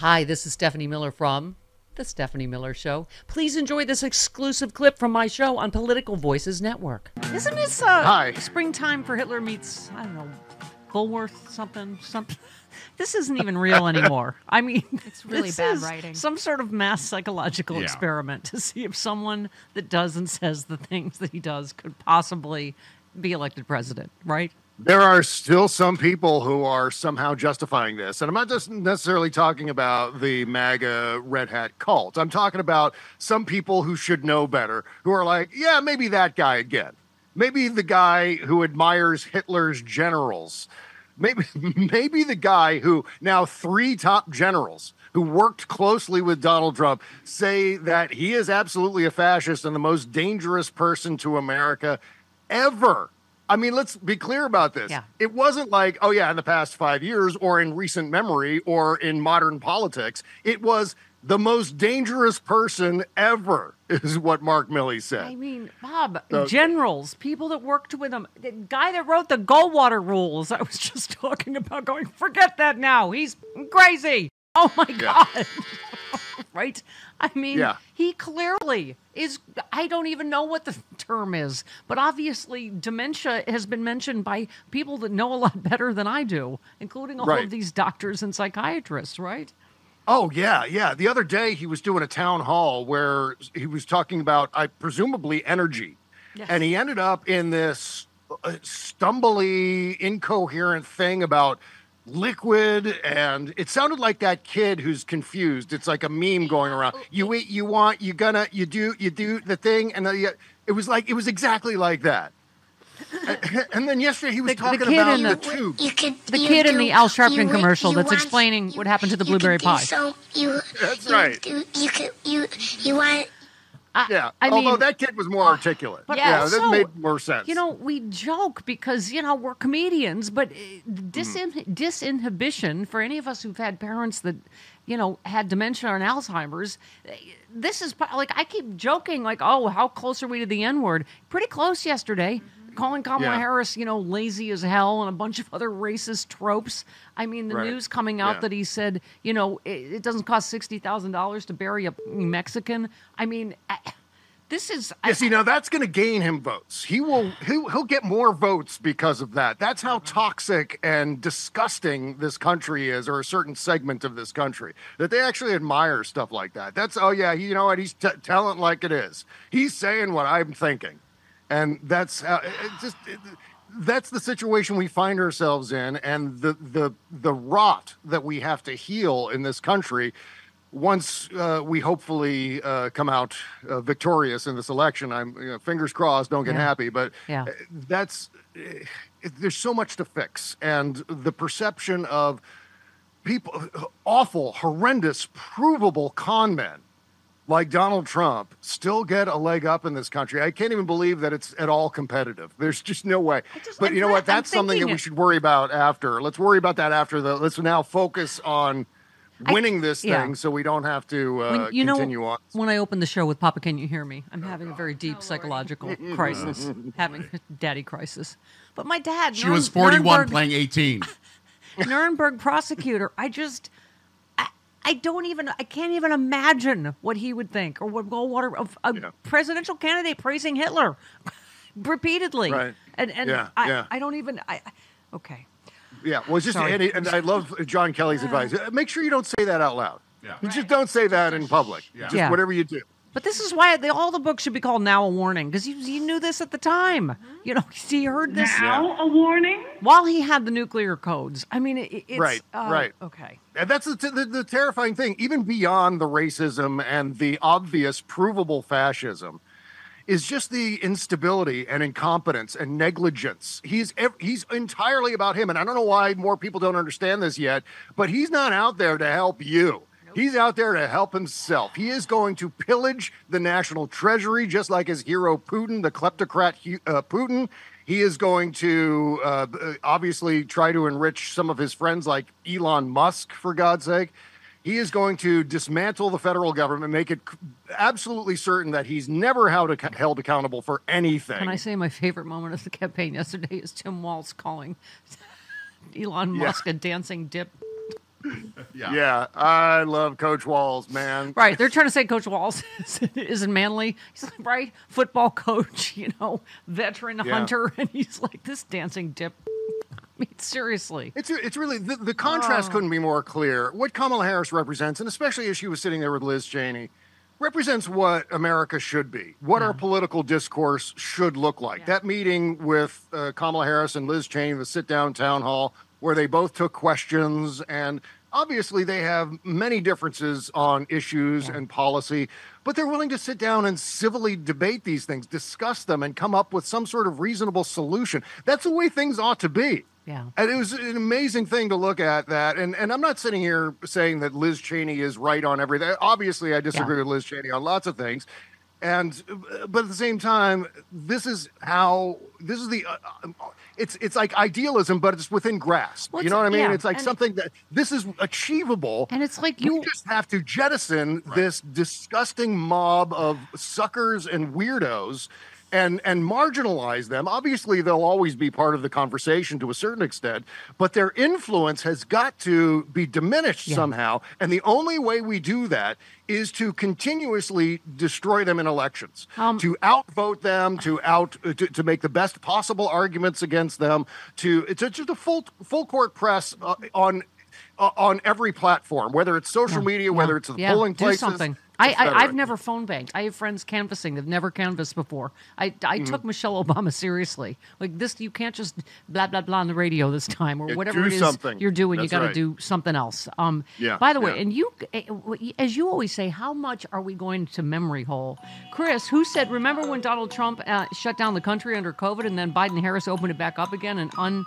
Hi, this is Stephanie Miller from The Stephanie Miller Show. Please enjoy this exclusive clip from my show on Political Voices Network. Isn't this springtime for Hitler meets, I don't know, Bulworth something? This isn't even real anymore. I mean, it's really bad writing. Some sort of mass psychological experiment to see if someone that does and says the things that he does could possibly be elected president, right? There are still some people who are somehow justifying this. And I'm not just necessarily talking about the MAGA red hat cult. I'm talking about some people who should know better, who are like, yeah, maybe that guy again. Maybe the guy who admires Hitler's generals. Maybe the guy who now 3 top generals who worked closely with Donald Trump say that he is absolutely a fascist and the most dangerous person to America ever. I mean, let's be clear about this. Yeah. It wasn't like, oh, yeah, in the past 5 years or in recent memory or in modern politics. It was the most dangerous person ever is what Mark Milley said. I mean, Bob, generals, people that worked with him, the guy that wrote the Goldwater rules, I was just talking about going, forget that now. He's crazy. Oh, my God. Right? I mean, he clearly is, I don't even know what the term is, but obviously dementia has been mentioned by people that know a lot better than I do, including all of these doctors and psychiatrists, right? Oh, yeah. The other day he was doing a town hall where he was talking about, presumably energy. Yes. And he ended up in this stumbly, incoherent thing about liquid, and it sounded like that kid who's confused. It's like a meme going around. You eat, you want, you gonna, you do the thing, and it was exactly like that. And then yesterday he was talking about the tube. The kid in the Al Sharpton commercial that's explaining what happened to the blueberry pie. That's right. You want. I mean, although that kid was more articulate. But that made more sense. You know, we joke because, we're comedians, but disinhibition for any of us who've had parents that, had dementia and Alzheimer's, this is like, I keep joking like, oh, how close are we to the N-word? Pretty close yesterday. Calling Kamala Harris, lazy as hell and a bunch of other racist tropes. I mean, the news coming out that he said, it doesn't cost $60,000 to bury a Mexican. I mean, this is... now that's going to gain him votes. He'll get more votes because of that. That's how toxic and disgusting this country is, or a certain segment of this country, that they actually admire stuff like that. That's, you know what, he's telling like it is. He's saying what I'm thinking. And that's that's the situation we find ourselves in, and the rot that we have to heal in this country once we hopefully come out victorious in this election. I'm fingers crossed, don't get happy, but there's so much to fix, and the perception of people, awful, horrendous, provable con men like Donald Trump still get a leg up in this country. I can't even believe that it's at all competitive. There's just no way. But you know what? That's something that we should worry about after. Let's worry about that after. Let's now focus on winning this thing so we don't have to continue on. When I opened the show with Papa, Can You Hear Me? I'm having a very deep psychological crisis, having a daddy crisis. But my dad... She was 41 playing 18. Nuremberg prosecutor. I can't even imagine what he would think, or what Goldwater of a presidential candidate praising Hitler repeatedly. Right. I don't even, okay. Yeah, well, it's just, and I love John Kelly's advice. Make sure you don't say that out loud. Yeah. You just don't say that in public. Yeah. Just whatever you do. But this is why all the books should be called Now a Warning, because you knew this at the time. He heard this. Now a warning? While he had the nuclear codes. I mean, it's... Right. Okay. And that's the terrifying thing. Even beyond the racism and the obvious provable fascism is just the instability and incompetence and negligence. He's entirely about him. And I don't know why more people don't understand this yet, but he's not out there to help you. He's out there to help himself. He is going to pillage the national treasury, just like his hero Putin, the kleptocrat Putin. He is going to obviously try to enrich some of his friends like Elon Musk, for God's sake. He is going to dismantle the federal government, make it absolutely certain that he's never held accountable for anything. Can I say my favorite moment of the campaign yesterday is Tim Walz calling Elon Musk a dancing dip? Yeah, I love Coach Walls, man. Right. They're trying to say Coach Walls isn't manly. He's like, right? Football coach, veteran hunter. And he's like, this dancing dip. I mean, seriously. It's really, the contrast couldn't be more clear. What Kamala Harris represents, and especially as she was sitting there with Liz Cheney, represents what America should be, what our political discourse should look like. Yeah. That meeting with Kamala Harris and Liz Cheney, the sit-down town hall, where they both took questions, and obviously they have many differences on issues and policy, but they're willing to sit down and civilly debate these things, discuss them, and come up with some sort of reasonable solution. That's the way things ought to be. Yeah. And it was an amazing thing to look at that. And I'm not sitting here saying that Liz Cheney is right on everything. Obviously, I disagree with Liz Cheney on lots of things. But at the same time, it's like idealism, but it's within grasp. You know what I mean? Yeah. It's like something that this is achievable. And it's like you just have to jettison this disgusting mob of suckers and weirdos and marginalize them. Obviously, they'll always be part of the conversation to a certain extent, but their influence has got to be diminished somehow. And the only way we do that is to continuously destroy them in elections, to outvote them, to make the best possible arguments against them. It's just a full court press on every platform, whether it's social media, whether it's the polling places. Do something. I've never phone banked. I have friends canvassing. They've never canvassed before. I took Michelle Obama seriously. Like this, you can't just blah, blah, blah on the radio this time or whatever it is you're doing. You got to do something else. By the way, and you, as you always say, how much are we going to memory hole? Chris, who said, remember when Donald Trump shut down the country under COVID and then Biden-Harris opened it back up again and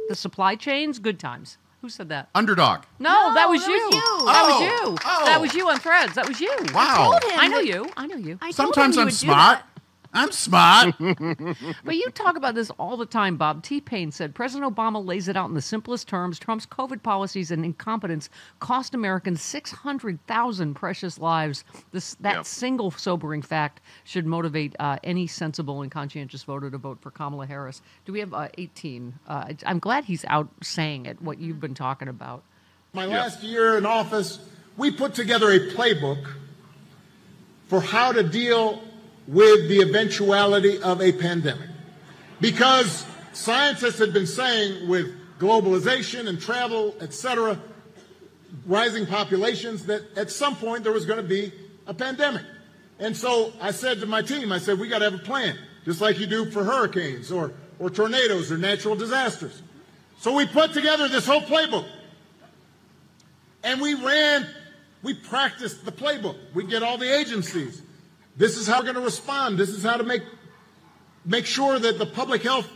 the supply chains? Good times. Who said that? Underdog. No, that was you. That was you. Oh. That was you on Threads. That was you. Wow. I know you. Sometimes I'm smart. I'm smart. But you talk about this all the time, Bob. T-Pain said, President Obama lays it out in the simplest terms. Trump's COVID policies and incompetence cost Americans 600,000 precious lives. That single sobering fact should motivate any sensible and conscientious voter to vote for Kamala Harris. Do we have 18? I'm glad he's out saying it, what you've been talking about. My last year in office, we put together a playbook for how to deal with the eventuality of a pandemic. Because scientists had been saying with globalization and travel, etc., rising populations, that at some point there was going to be a pandemic. And so I said to my team, I said, we got to have a plan, just like you do for hurricanes or tornadoes or natural disasters. So we put together this whole playbook. And we practiced the playbook. We get all the agencies. This is how we're going to respond. This is how to make sure that the public health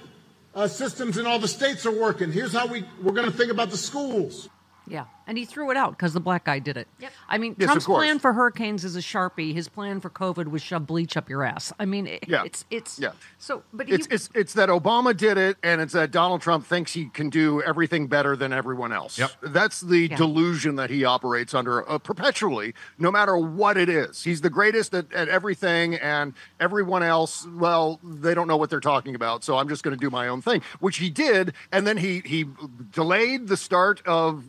systems in all the states are working. Here's how we're going to think about the schools. Yeah, and he threw it out because the black guy did it. Yep. I mean, yes, Trump's plan for hurricanes is a Sharpie. His plan for COVID was shove bleach up your ass. I mean, it's so. But it's that Obama did it, and it's that Donald Trump thinks he can do everything better than everyone else. Yep. That's the delusion that he operates under perpetually, no matter what it is. He's the greatest at everything, and everyone else, well, they don't know what they're talking about. So I'm just going to do my own thing, which he did, and then he delayed the start of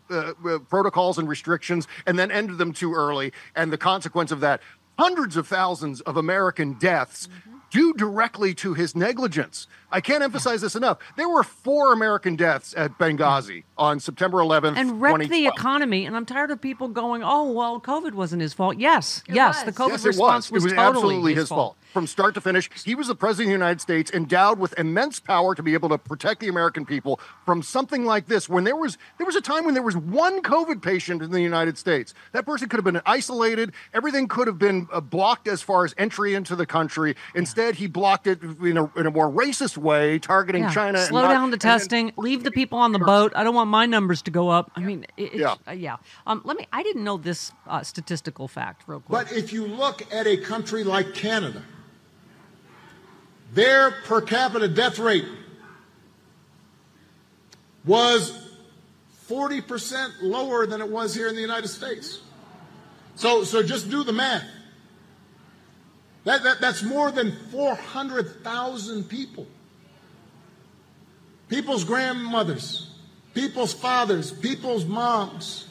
protocols and restrictions and then ended them too early. And the consequence of that, hundreds of thousands of American deaths due directly to his negligence. I can't emphasize this enough. There were 4 American deaths at Benghazi on September 11th, and wrecked the economy. And I'm tired of people going, "Oh, well, COVID wasn't his fault." Yes, the COVID response was totally absolutely his fault. From start to finish, he was the president of the United States, endowed with immense power to be able to protect the American people from something like this. When there was a time when there was one COVID patient in the United States, that person could have been isolated. Everything could have been blocked as far as entry into the country. Instead, he blocked it in a more racist way, targeting China. Slow down the testing. Leave the people on the boat. I don't want my numbers to go up. I mean, I didn't know this statistical fact real quick. But if you look at a country like Canada, their per capita death rate was 40% lower than it was here in the United States. So just do the math. That's more than 400,000 people. People's grandmothers, people's fathers, people's moms,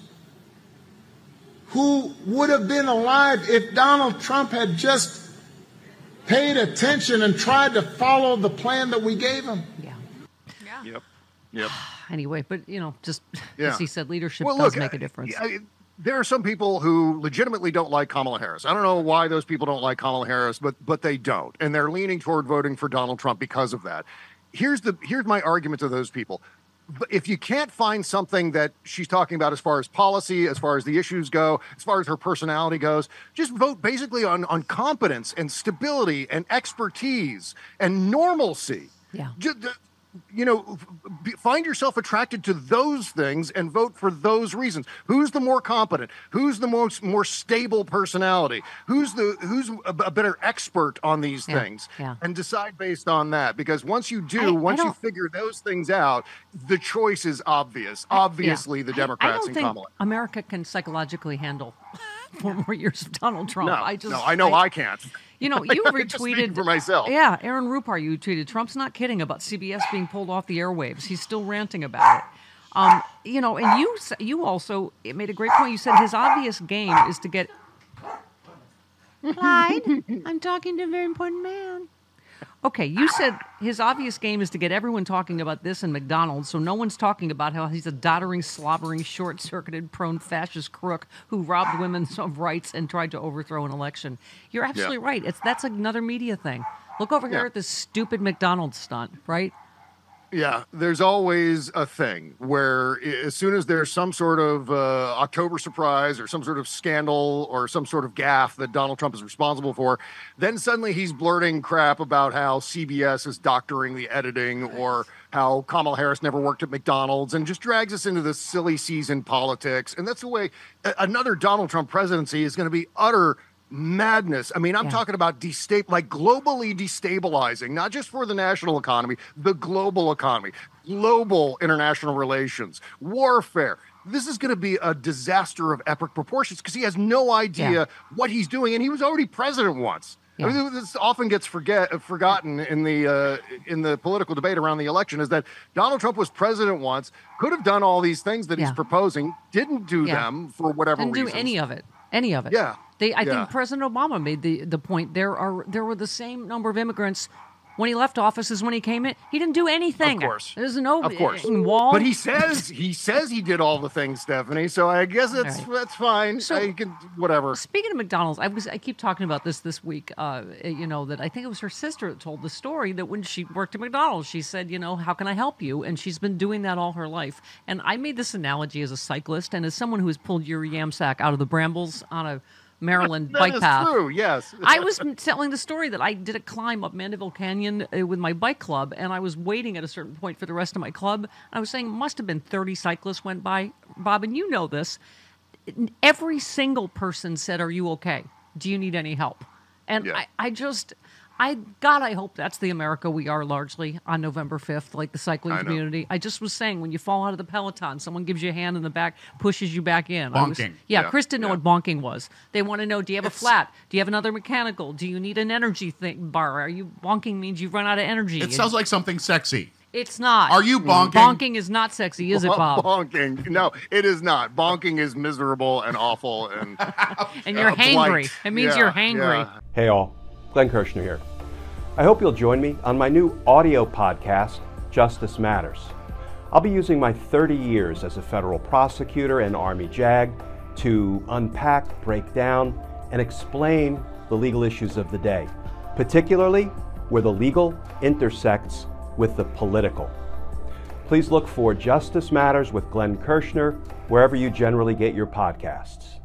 who would have been alive if Donald Trump had just paid attention and tried to follow the plan that we gave him. Yep. Anyway, but, just as he said, leadership does make a difference. There are some people who legitimately don't like Kamala Harris. I don't know why those people don't like Kamala Harris, but they don't. And they're leaning toward voting for Donald Trump because of that. Here's my argument to those people. But if you can't find something that she's talking about as far as policy, as far as the issues go, as far as her personality goes, just vote basically on competence and stability and expertise and normalcy. Yeah. Find yourself attracted to those things and vote for those reasons. Who's the more competent? Who's the more stable personality? Who's a better expert on these things? Yeah. And decide based on that. Because once you you figure those things out, the choice is obvious. Obviously, the Democrats and Kamala. America can psychologically handle 4 more years of Donald Trump. I can't. You retweeted for myself. Yeah, Aaron Rupar, you tweeted, Trump's not kidding about CBS being pulled off the airwaves. He's still ranting about it. And you also made a great point. You said his obvious game is to get Clyde, I'm talking to a very important man. Okay, you said his obvious game is to get everyone talking about this in McDonald's, so no one's talking about how he's a doddering, slobbering, short-circuited, prone fascist crook who robbed women of rights and tried to overthrow an election. You're absolutely right. That's another media thing. Look over here at this stupid McDonald's stunt, right? Yeah, there's always a thing where as soon as there's some sort of October surprise or some sort of scandal or some sort of gaffe that Donald Trump is responsible for, then suddenly he's blurting crap about how CBS is doctoring the editing or how Kamala Harris never worked at McDonald's and just drags us into this silly season politics. And that's the way another Donald Trump presidency is going to be utter madness. I mean, I'm talking about globally destabilizing, not just for the national economy, the global economy, global international relations, warfare. This is going to be a disaster of epic proportions because he has no idea what he's doing, and he was already president once. Yeah. I mean, this often gets forgotten in the political debate around the election is that Donald Trump was president once, could have done all these things that he's proposing, didn't do them for whatever reason. Didn't do any of it. Any of it. Yeah. I think President Obama made the point. There were the same number of immigrants when he left office as when he came in. He didn't do anything. Of course. There's no wall. But he says he did all the things, Stephanie. So I guess that's fine. So, you can whatever. Speaking of McDonald's, I keep talking about this week. That I think it was her sister that told the story that when she worked at McDonald's, she said, how can I help you? And she's been doing that all her life. And I made this analogy as a cyclist and as someone who has pulled your yam sack out of the brambles on a Maryland bike path. That's true, yes. I was telling the story that I did a climb up Mandeville Canyon with my bike club, and I was waiting at a certain point for the rest of my club. And I was saying it must have been 30 cyclists went by. Bob, and you know this. Every single person said, "Are you okay? Do you need any help?" And I hope that's the America we are largely on November 5th, like the cycling community. I just was saying, when you fall out of the Peloton, someone gives you a hand in the back, pushes you back in. Bonking. Chris didn't know what bonking was. They want to know, do you have a flat? Do you have another mechanical? Do you need an energy bar? Bonking means you've run out of energy. It sounds like something sexy. It's not. Are you bonking? Bonking is not sexy, is it, Bob? Bonking. No, it is not. Bonking is miserable and awful. And you're hangry. It means you're hangry. Yeah. Hey all, Glenn Kirshner here. I hope you'll join me on my new audio podcast, Justice Matters. I'll be using my 30 years as a federal prosecutor and Army JAG to unpack, break down, and explain the legal issues of the day, particularly where the legal intersects with the political. Please look for Justice Matters with Glenn Kirshner wherever you generally get your podcasts.